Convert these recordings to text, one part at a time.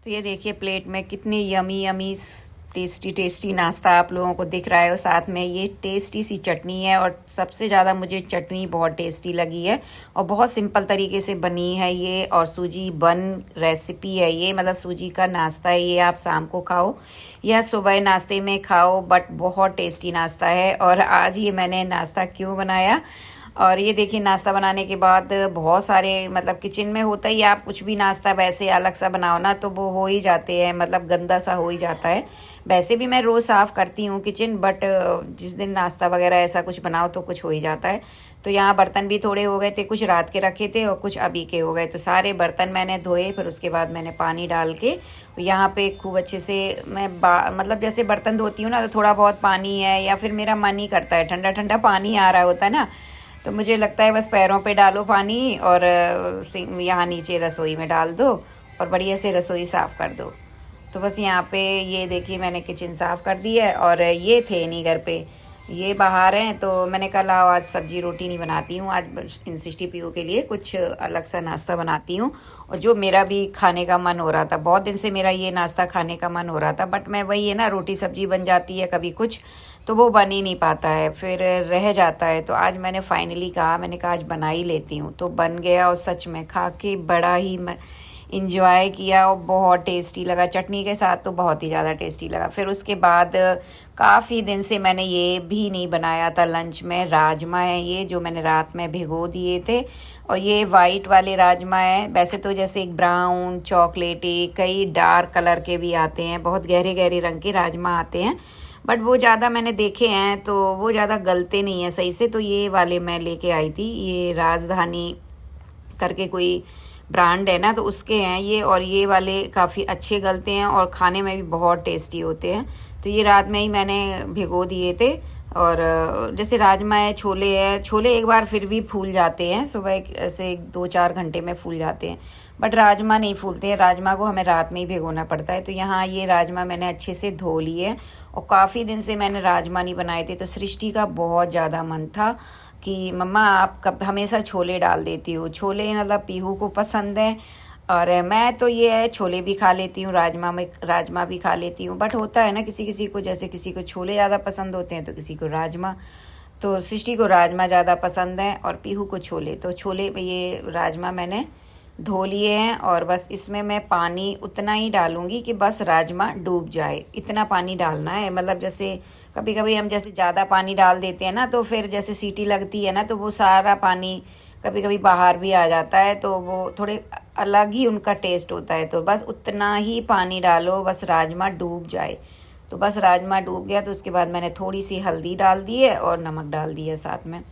तो ये देखिए प्लेट में कितनी यमी यमी टेस्टी टेस्टी नाश्ता आप लोगों को दिख रहा है। और साथ में ये टेस्टी सी चटनी है, और सबसे ज़्यादा मुझे चटनी बहुत टेस्टी लगी है और बहुत सिंपल तरीके से बनी है ये। और सूजी बन रेसिपी है ये, मतलब सूजी का नाश्ता है ये। आप शाम को खाओ या सुबह नाश्ते में खाओ, बट बहुत टेस्टी नाश्ता है। और आज ये मैंने नाश्ता क्यों बनाया, और ये देखिए नाश्ता बनाने के बाद बहुत सारे, मतलब किचन में होता ही, आप कुछ भी नाश्ता वैसे अलग सा बनाओ ना तो वो हो ही जाते हैं, मतलब गंदा सा हो ही जाता है। वैसे भी मैं रोज़ साफ़ करती हूँ किचन, बट जिस दिन नाश्ता वगैरह ऐसा कुछ बनाओ तो कुछ हो ही जाता है। तो यहाँ बर्तन भी थोड़े हो गए थे, कुछ रात के रखे थे और कुछ अभी के हो गए। तो सारे बर्तन मैंने धोए, फिर उसके बाद मैंने पानी डाल के यहाँ पे खूब अच्छे से मैं मतलब जैसे बर्तन धोती हूँ ना, तो थोड़ा बहुत पानी है या फिर मेरा मन ही करता है, ठंडा ठंडा पानी आ रहा होता है ना, तो मुझे लगता है बस पैरों पे डालो पानी और यहाँ नीचे रसोई में डाल दो और बढ़िया से रसोई साफ़ कर दो। तो बस यहाँ पे ये देखिए मैंने किचन साफ़ कर दी है। और ये थे नहीं घर पे, ये बाहर हैं, तो मैंने कहा लाओ आज सब्जी रोटी नहीं बनाती हूँ, आज इन सिस्टी पीओ के लिए कुछ अलग सा नाश्ता बनाती हूँ। और जो मेरा भी खाने का मन हो रहा था, बहुत दिन से मेरा ये नाश्ता खाने का मन हो रहा था, बट मैं वही है ना, रोटी सब्जी बन जाती है कभी कुछ, तो वो बन ही नहीं पाता है, फिर रह जाता है। तो आज मैंने फाइनली कहा, मैंने कहा आज बना ही लेती हूँ, तो बन गया। और सच में खा के बड़ा ही इंजॉय किया और बहुत टेस्टी लगा, चटनी के साथ तो बहुत ही ज़्यादा टेस्टी लगा। फिर उसके बाद काफ़ी दिन से मैंने ये भी नहीं बनाया था लंच में, राजमा है ये जो मैंने रात में भिगो दिए थे। और ये वाइट वाले राजमा है, वैसे तो जैसे एक ब्राउन चॉकलेटी कई डार्क कलर के भी आते हैं, बहुत गहरे गहरे रंग के राजमा आते हैं, बट वो ज़्यादा मैंने देखे हैं तो वो ज़्यादा गलते नहीं हैं सही से। तो ये वाले मैं लेके आई थी, ये राजधानी करके कोई ब्रांड है ना, तो उसके हैं ये, और ये वाले काफ़ी अच्छे गलते हैं और खाने में भी बहुत टेस्टी होते हैं। तो ये रात में ही मैंने भिगो दिए थे। और जैसे राजमा है, छोले हैं, छोले एक बार फिर भी फूल जाते हैं, सुबह से 2-4 घंटे में फूल जाते हैं, बट राजमा नहीं फूलते हैं, राजमा को हमें रात में ही भिगोना पड़ता है। तो यहाँ ये राजमा मैंने अच्छे से धो लिए, और काफ़ी दिन से मैंने राजमा नहीं बनाए थे, तो सृष्टि का बहुत ज़्यादा मन था कि मम्मा आप कब हमेशा छोले डाल देती हो, छोले मतलब पीहू को पसंद है, और मैं तो ये है छोले भी खा लेती हूँ, राजमा भी खा लेती हूँ, बट होता है ना किसी किसी को, जैसे किसी को छोले ज़्यादा पसंद होते हैं तो किसी को राजमा। तो सृष्टि को राजमा ज़्यादा पसंद है और पीहू को छोले। तो छोले ये राजमा मैंने धो लिए हैं, और बस इसमें मैं पानी उतना ही डालूँगी कि बस राजमा डूब जाए, इतना पानी डालना है। मतलब जैसे कभी कभी हम जैसे ज़्यादा पानी डाल देते हैं ना, तो फिर जैसे सीटी लगती है ना, तो वो सारा पानी कभी कभी बाहर भी आ जाता है, तो वो थोड़े अलग ही उनका टेस्ट होता है। तो बस उतना ही पानी डालो, बस राजमा डूब जाए। तो बस राजमा डूब गया, तो उसके बाद मैंने थोड़ी सी हल्दी डाल दी है और नमक डाल दिया साथ में।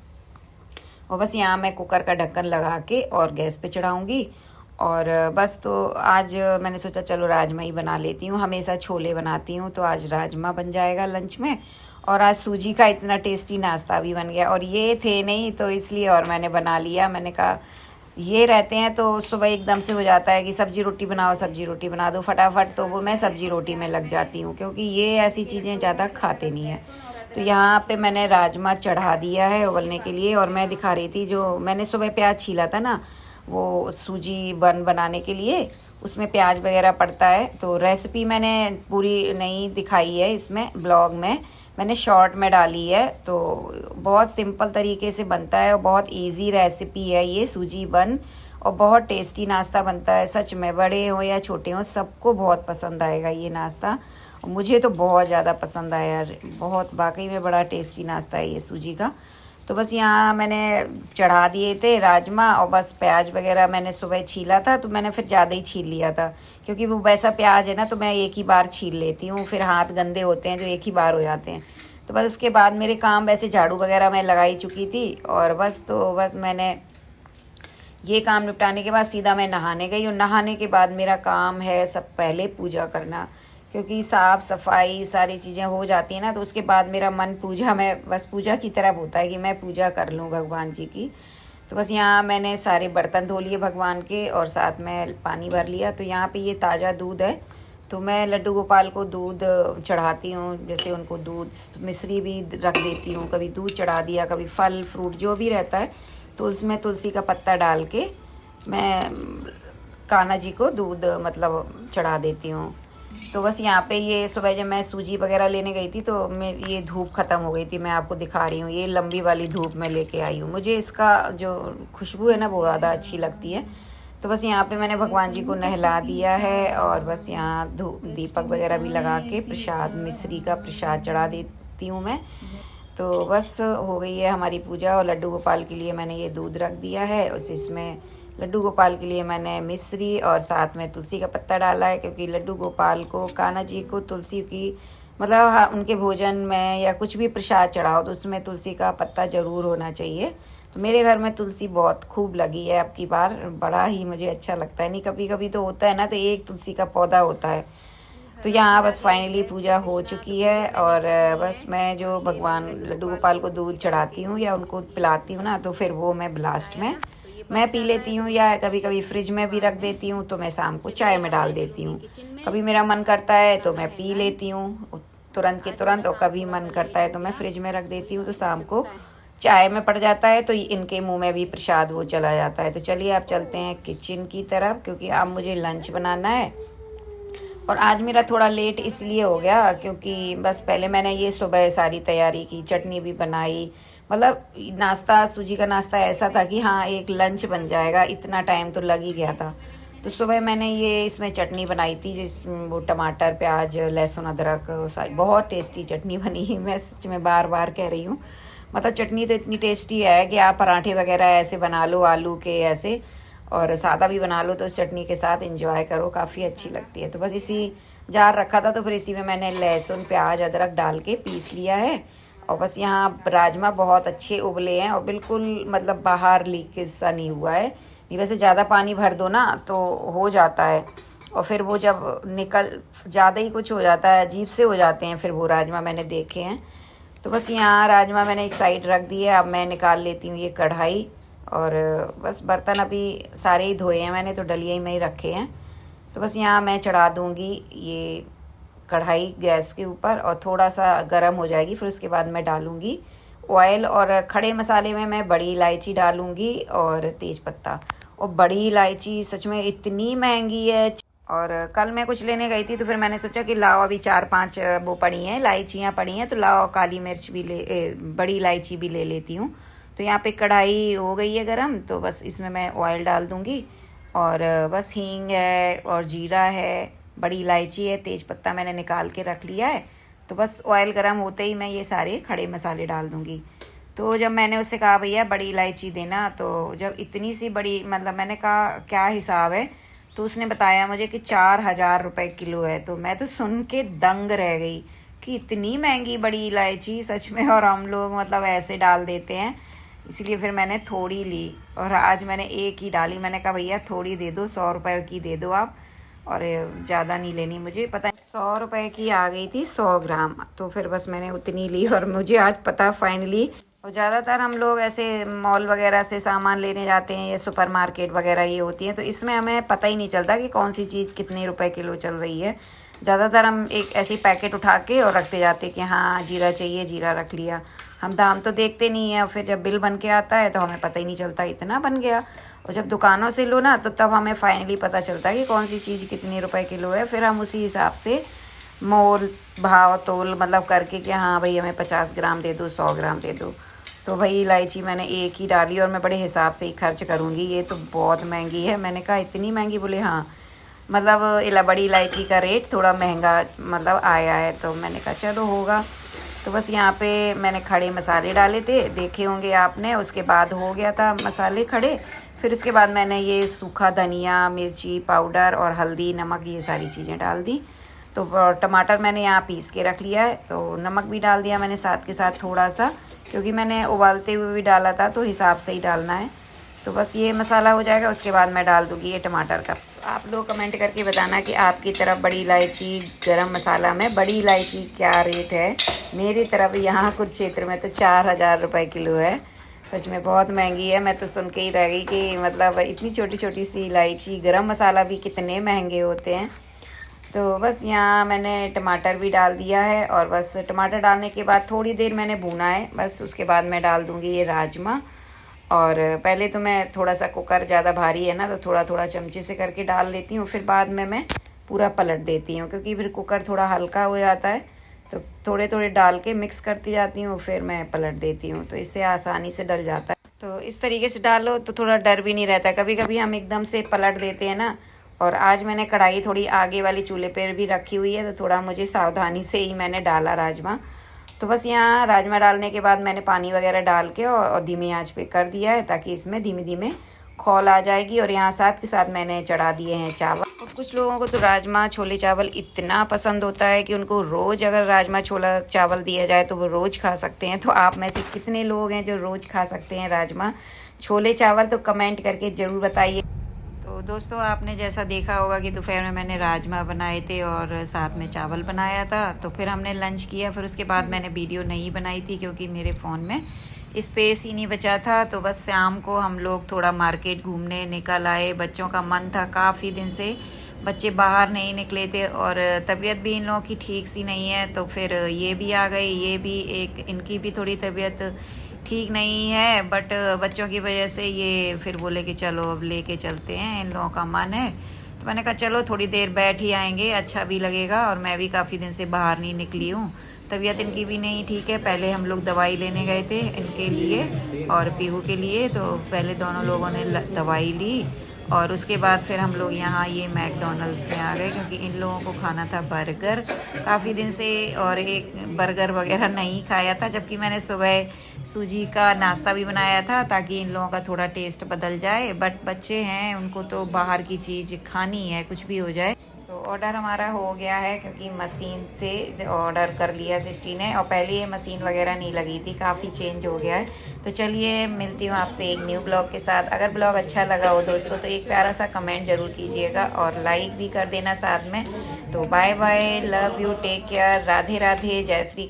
और बस यहाँ मैं कुकर का ढक्कन लगा के और गैस पे चढ़ाऊँगी। और बस तो आज मैंने सोचा चलो राजमा ही बना लेती हूँ, हमेशा छोले बनाती हूँ, तो आज राजमा बन जाएगा लंच में। और आज सूजी का इतना टेस्टी नाश्ता भी बन गया, और ये थे नहीं तो इसलिए और मैंने बना लिया। मैंने कहा ये रहते हैं तो सुबह एकदम से हो जाता है कि सब्जी रोटी बनाओ, सब्जी रोटी बना दो फटाफट, तो वो मैं सब्जी रोटी में लग जाती हूँ, क्योंकि ये ऐसी चीज़ें ज़्यादा खाते नहीं हैं। तो यहाँ पे मैंने राजमा चढ़ा दिया है उबलने के लिए, और मैं दिखा रही थी जो मैंने सुबह प्याज छीला था ना, वो सूजी बन बनाने के लिए उसमें प्याज वगैरह पड़ता है। तो रेसिपी मैंने पूरी नहीं दिखाई है इसमें ब्लॉग में, मैंने शॉर्ट में डाली है। तो बहुत सिंपल तरीके से बनता है और बहुत इजी रेसिपी है ये सूजी बन, और बहुत टेस्टी नाश्ता बनता है। सच में बड़े हों या छोटे हों सबको बहुत पसंद आएगा ये नाश्ता, और मुझे तो बहुत ज़्यादा पसंद आया, बहुत वाकई में बड़ा टेस्टी नाश्ता है ये सूजी का। तो बस यहाँ मैंने चढ़ा दिए थे राजमा, और बस प्याज वगैरह मैंने सुबह छीला था, तो मैंने फिर ज़्यादा ही छील लिया था, क्योंकि वो वैसा प्याज है ना, तो मैं एक ही बार छील लेती हूँ, फिर हाथ गंदे होते हैं जो एक ही बार हो जाते हैं। तो बस उसके बाद मेरे काम, वैसे झाड़ू वगैरह मैं लगाई चुकी थी, और बस तो बस मैंने ये काम निपटाने के बाद सीधा मैं नहाने गई, और नहाने के बाद मेरा काम है सब पहले पूजा करना, क्योंकि साफ़ सफाई सारी चीज़ें हो जाती हैं ना, तो उसके बाद मेरा मन पूजा में, बस पूजा की तरफ होता है कि मैं पूजा कर लूँ भगवान जी की। तो बस यहाँ मैंने सारे बर्तन धो लिए भगवान के, और साथ में पानी भर लिया। तो यहाँ पे ये ताज़ा दूध है, तो मैं लड्डू गोपाल को दूध चढ़ाती हूँ, जैसे उनको दूध मिश्री भी रख देती हूँ, कभी दूध चढ़ा दिया, कभी फल फ्रूट जो भी रहता है, तो उसमें तुलसी का पत्ता डाल के मैं कान्हा जी को दूध मतलब चढ़ा देती हूँ। तो बस यहाँ पे ये सुबह जब मैं सूजी वगैरह लेने गई थी तो मैं ये धूप ख़त्म हो गई थी, मैं आपको दिखा रही हूँ, ये लंबी वाली धूप मैं लेके आई हूँ। मुझे इसका जो खुशबू है ना वो ज़्यादा अच्छी लगती है। तो बस यहाँ पे मैंने भगवान जी को नहला दिया है और बस यहाँ धूप दीपक वगैरह भी लगा के प्रसाद, मिश्री का प्रसाद चढ़ा देती हूँ मैं। तो बस हो गई है हमारी पूजा। और लड्डू गोपाल के लिए मैंने ये दूध रख दिया है, उस इसमें लड्डू गोपाल के लिए मैंने मिश्री और साथ में तुलसी का पत्ता डाला है, क्योंकि लड्डू गोपाल को, कान्हा जी को तुलसी की मतलब हाँ, उनके भोजन में या कुछ भी प्रसाद चढ़ाओ तो उसमें तुलसी का पत्ता ज़रूर होना चाहिए। तो मेरे घर में तुलसी बहुत खूब लगी है अब की बार, बड़ा ही मुझे अच्छा लगता है। नहीं कभी कभी तो होता है ना, तो एक तुलसी का पौधा होता है। तो यहाँ बस फाइनली पूजा हो चुकी है और बस मैं जो भगवान लड्डू गोपाल को दूध चढ़ाती हूँ या उनको पिलाती हूँ ना, तो फिर वो मैं लास्ट में मैं पी लेती हूँ, या कभी कभी फ्रिज में भी रख देती हूँ, तो मैं शाम को चाय में डाल देती हूँ। कभी मेरा मन करता है तो मैं पी लेती हूँ तुरंत के तुरंत, और कभी मन करता है तो मैं फ्रिज में रख देती हूँ, तो शाम को चाय में पड़ जाता है, तो इनके मुंह में भी प्रसाद वो चला जाता है। तो चलिए आप चलते हैं किचन की तरफ, क्योंकि अब मुझे लंच बनाना है। और आज मेरा थोड़ा लेट इसलिए हो गया क्योंकि बस पहले मैंने ये सुबह सारी तैयारी की, चटनी भी बनाई, मतलब नाश्ता, सूजी का नाश्ता ऐसा था कि हाँ एक लंच बन जाएगा, इतना टाइम तो लग ही गया था। तो सुबह मैंने ये इसमें चटनी बनाई थी, जिसमें वो टमाटर, प्याज, लहसुन, अदरक, सारी बहुत टेस्टी चटनी बनी। मैं सच में बार बार कह रही हूँ, मतलब चटनी तो इतनी टेस्टी है कि आप पराठे वगैरह ऐसे बना लो आलू के ऐसे, और सादा भी बना लो तो उस चटनी के साथ एंजॉय करो, काफ़ी अच्छी लगती है। तो बस इसी जार रखा था तो फिर इसी में मैंने लहसुन, प्याज, अदरक डाल के पीस लिया है। और बस यहाँ राजमा बहुत अच्छे उबले हैं और बिल्कुल मतलब बाहर लीकेज सा नहीं हुआ है। नहीं वैसे ज़्यादा पानी भर दो ना तो हो जाता है, और फिर वो जब निकल ज़्यादा ही कुछ हो जाता है, अजीब से हो जाते हैं फिर वो राजमा, मैंने देखे हैं। तो बस यहाँ राजमा मैंने एक साइड रख दिए। अब मैं निकाल लेती हूँ ये कढ़ाई, और बस बर्तन अभी सारे ही धोए हैं मैंने, तो डलिया में ही रखे हैं। तो बस यहाँ मैं चढ़ा दूँगी ये कढ़ाई गैस के ऊपर, और थोड़ा सा गर्म हो जाएगी, फिर उसके बाद मैं डालूँगी ऑयल। और खड़े मसाले में मैं बड़ी इलायची डालूँगी और तेज़ पत्ता। और बड़ी इलायची सच में इतनी महंगी है। और कल मैं कुछ लेने गई थी तो फिर मैंने सोचा कि लाओ अभी 4-5 वो पड़ी हैं, इलायचियाँ पड़ी हैं, तो लाओ काली मिर्च भी बड़ी इलायची भी ले लेती हूँ। तो यहाँ पे कढ़ाई हो गई है गरम, तो बस इसमें मैं ऑयल डाल दूँगी। और बस हींग है और जीरा है, बड़ी इलायची है, तेज़ पत्ता मैंने निकाल के रख लिया है। तो बस ऑयल गरम होते ही मैं ये सारे खड़े मसाले डाल दूँगी। तो जब मैंने उससे कहा भैया बड़ी इलायची देना, तो जब इतनी सी बड़ी, मतलब मैंने कहा क्या हिसाब है, तो उसने बताया मुझे कि 4,000 रुपये किलो है। तो मैं तो सुन के दंग रह गई कि इतनी महंगी बड़ी इलायची सच में, और हम लोग मतलब ऐसे डाल देते हैं। इसलिए फिर मैंने थोड़ी ली और आज मैंने एक ही डाली। मैंने कहा भैया थोड़ी दे दो, 100 रुपये की दे दो आप, और ज़्यादा नहीं लेनी मुझे। पता 100 रुपये की आ गई थी 100 ग्राम, तो फिर बस मैंने उतनी ली। और मुझे आज पता फाइनली, और ज़्यादातर हम लोग ऐसे मॉल वगैरह से सामान लेने जाते हैं, ये सुपर मार्केट वगैरह ये होती हैं, तो इसमें हमें पता ही नहीं चलता कि कौन सी चीज़ कितने रुपए किलो चल रही है। ज़्यादातर हम एक ऐसे पैकेट उठा के और रखते जाते कि हाँ जीरा चाहिए, जीरा रख लिया। हम दाम तो देखते नहीं है, और फिर जब बिल बन के आता है तो हमें पता ही नहीं चलता इतना बन गया। और जब दुकानों से लो ना तो तब हमें फाइनली पता चलता है कि कौन सी चीज़ कितने रुपए किलो है। फिर हम उसी हिसाब से मोल भाव तोल मतलब करके कि हाँ भाई हमें 50 ग्राम दे दो, 100 ग्राम दे दो। तो भाई इलायची मैंने एक ही डाली और मैं बड़े हिसाब से ही खर्च करूँगी, ये तो बहुत महंगी है। मैंने कहा इतनी महंगी? बोले हाँ, मतलब बड़ी इलायची का रेट थोड़ा महंगा मतलब आया है। तो मैंने कहा चलो होगा। तो बस यहाँ पे मैंने खड़े मसाले डाले थे, देखे होंगे आपने, उसके बाद हो गया था मसाले खड़े। फिर उसके बाद मैंने ये सूखा धनिया, मिर्ची पाउडर और हल्दी, नमक, ये सारी चीज़ें डाल दी। तो टमाटर मैंने यहाँ पीस के रख लिया है, तो नमक भी डाल दिया मैंने साथ के साथ थोड़ा सा, क्योंकि मैंने उबालते हुए भी डाला था तो हिसाब से ही डालना है। तो बस ये मसाला हो जाएगा, उसके बाद मैं डाल दूँगी ये टमाटर का। आप लोग कमेंट करके बताना कि आपकी तरफ बड़ी इलायची गरम मसाला में बड़ी इलायची क्या रेट है। मेरी तरफ यहाँ कुरुक्षेत्र में तो 4,000 रुपये किलो है। सच में बहुत महंगी है। मैं तो सुन के ही रह गई कि मतलब इतनी छोटी छोटी सी इलायची, गरम मसाला भी कितने महंगे होते हैं। तो बस यहाँ मैंने टमाटर भी डाल दिया है, और बस टमाटर डालने के बाद थोड़ी देर मैंने भूना है। बस उसके बाद मैं डाल दूँगी ये राजमा। और पहले तो मैं थोड़ा सा, कुकर ज़्यादा भारी है ना तो थोड़ा थोड़ा चमचे से करके डाल लेती हूँ, फिर बाद में मैं पूरा पलट देती हूँ, क्योंकि फिर कुकर थोड़ा हल्का हो जाता है। तो थोड़े थोड़े डाल के मिक्स करती जाती हूँ, फिर मैं पलट देती हूँ, तो इससे आसानी से डल जाता है। तो इस तरीके से डालो तो थोड़ा डर भी नहीं रहता है। कभी कभी हम एकदम से पलट देते हैं ना, और आज मैंने कढ़ाई थोड़ी आगे वाली चूल्हे पर भी रखी हुई है, तो थोड़ा मुझे सावधानी से ही मैंने डाला राजमा। तो बस यहाँ राजमा डालने के बाद मैंने पानी वगैरह डाल के और धीमी आंच पे कर दिया है, ताकि इसमें धीमे धीमे खौल आ जाएगी। और यहाँ साथ के साथ मैंने चढ़ा दिए हैं चावल। और कुछ लोगों को तो राजमा छोले चावल इतना पसंद होता है कि उनको रोज़ अगर राजमा छोला चावल दिया जाए तो वो रोज़ खा सकते हैं। तो आप में से कितने लोग हैं जो रोज़ खा सकते हैं राजमा छोले चावल? तो कमेंट करके ज़रूर बताइए। तो दोस्तों, आपने जैसा देखा होगा कि दोपहर में मैंने राजमा बनाए थे और साथ में चावल बनाया था। तो फिर हमने लंच किया, फिर उसके बाद मैंने वीडियो नहीं बनाई थी क्योंकि मेरे फ़ोन में स्पेस ही नहीं बचा था। तो बस शाम को हम लोग थोड़ा मार्केट घूमने निकल आए। बच्चों का मन था, काफ़ी दिन से बच्चे बाहर नहीं निकले थे, और तबीयत भी इन लोगों की ठीक सी नहीं है। तो फिर ये भी आ गई, ये भी एक इनकी भी थोड़ी तबीयत ठीक नहीं है, बट बच्चों की वजह से ये फिर बोले कि चलो अब लेके चलते हैं, इन लोगों का मन है। तो मैंने कहा चलो थोड़ी देर बैठ ही आएंगे, अच्छा भी लगेगा। और मैं भी काफ़ी दिन से बाहर नहीं निकली हूँ, तबीयत इनकी भी नहीं ठीक है। पहले हम लोग दवाई लेने गए थे इनके लिए और पीहू के लिए, तो पहले दोनों लोगों ने दवाई ली, और उसके बाद फिर हम लोग यहाँ ये मैकडॉनल्ड्स में आ गए, क्योंकि इन लोगों को खाना था बर्गर काफ़ी दिन से, और एक बर्गर वगैरह नहीं खाया था। जबकि मैंने सुबह सूजी का नाश्ता भी बनाया था ताकि इन लोगों का थोड़ा टेस्ट बदल जाए, बट बच्चे हैं, उनको तो बाहर की चीज़ खानी है, कुछ भी हो जाए। तो ऑर्डर हमारा हो गया है, क्योंकि मशीन से ऑर्डर कर लिया सिस्टी ने, और पहले ये मशीन वगैरह नहीं लगी थी, काफ़ी चेंज हो गया है। तो चलिए मिलती हूँ आपसे एक न्यू ब्लॉग के साथ। अगर ब्लॉग अच्छा लगा हो दोस्तों तो एक प्यारा सा कमेंट ज़रूर कीजिएगा और लाइक भी कर देना साथ में। तो bye bye, love you, take care, Radhe Radhe, जय श्री।